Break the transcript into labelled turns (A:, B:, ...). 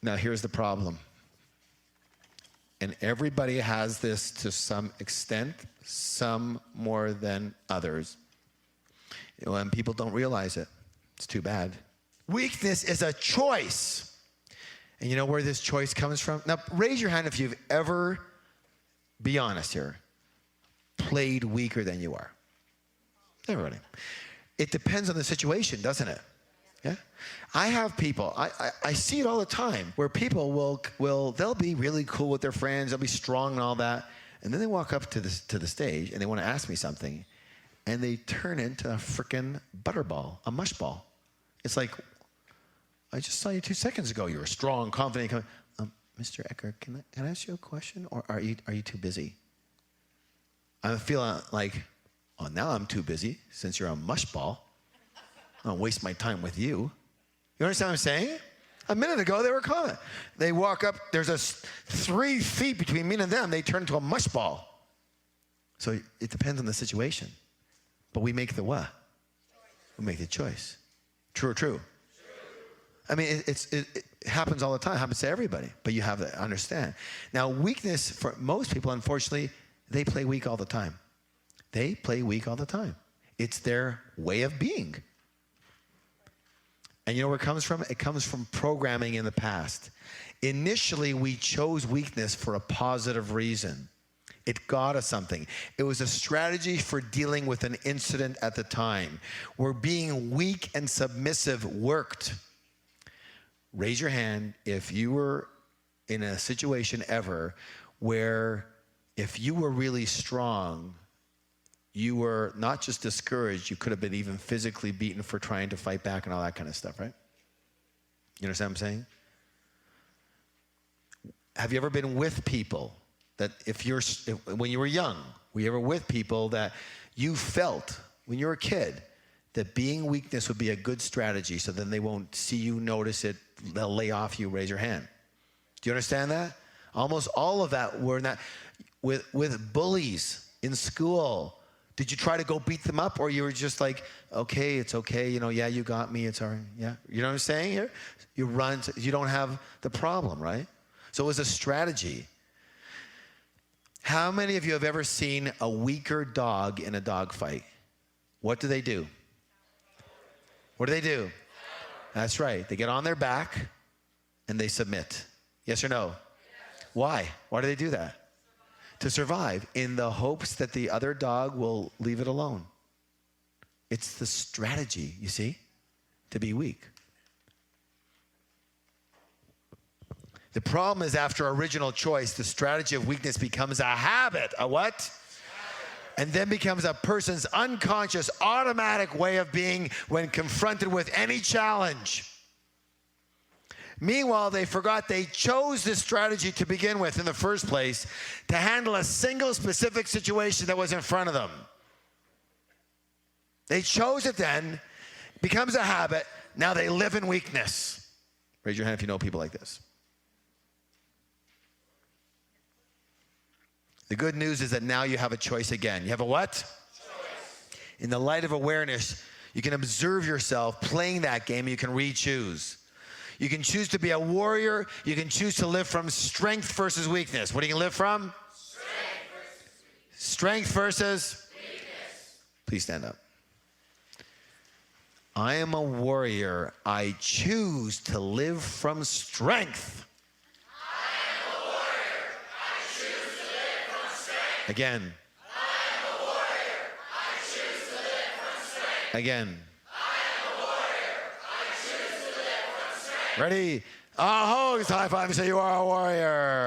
A: Now, here's the problem. And everybody has this to some extent, some more than others. And people don't realize it. It's too bad. Weakness is a choice. And you know where this choice comes from? Now, raise your hand if you've ever, be honest here, played weaker than you are. Everybody. It depends on the situation, doesn't it? Yeah. I have people, I see it all the time, where people they'll be really cool with their friends, they'll be strong and all that, and then they walk up to the stage and they want to ask me something, and they turn into a freaking butterball, a mush ball. It's like, I just saw you 2 seconds ago. You were strong, confident. Mr. Eckert, can I ask you a question, or are you too busy? I'm feeling like, oh, now I'm too busy since you're a mush ball. I don't waste my time with you. You understand what I'm saying? A minute ago, they were calm. They walk up, there's 3 feet between me and them, they turn into a mush ball. So it depends on the situation. But we make the what? We make the choice. True or true? I mean, it happens all the time. It happens to everybody. But you have to understand. Now, weakness, for most people, unfortunately, they play weak all the time. They play weak all the time. It's their way of being. And you know where it comes from? It comes from programming in the past. Initially, we chose weakness for a positive reason. It got us something. It was a strategy for dealing with an incident at the time, where being weak and submissive worked. Raise your hand if you were in a situation ever where if you were really strong, you were not just discouraged, you could have been even physically beaten for trying to fight back and all that kind of stuff, right? You understand what I'm saying? Have you ever been with people that when you were young, were you ever with people that you felt when you were a kid that being weakness would be a good strategy, so then they won't see you, notice it, they'll lay off you? Raise your hand. Do you understand that? Almost all of that were not with bullies in school. Did you try to go beat them up, or you were just like, okay, it's okay, yeah, you got me, it's all right, yeah? You know what I'm saying here? You run, you don't have the problem, right? So it was a strategy. How many of you have ever seen a weaker dog in a dog fight? What do they do? What do they do? That's right. They get on their back and they submit. Yes or no? Yes. Why? Why do they do that? To survive, in the hopes that the other dog will leave it alone. It's the strategy, you see, to be weak. The problem is, after original choice, the strategy of weakness becomes a habit. A what? And then becomes a person's unconscious, automatic way of being when confronted with any challenge. Meanwhile, they forgot they chose this strategy to begin with in the first place to handle a single specific situation that was in front of them. They chose it then, becomes a habit, now they live in weakness. Raise your hand if you know people like this. The good news is that now you have a choice again. You have a what? Choice. In the light of awareness, you can observe yourself playing that game, and you can re-choose. You can choose to be a warrior. You can choose to live from strength versus weakness. What do you live from? Strength versus weakness. Please stand up. I am a warrior. I choose to live from strength. Again. I am a warrior. I choose to live from strength. Again. I am a warrior. I choose to live from strength. Ready? Oh, high five and say you are a warrior.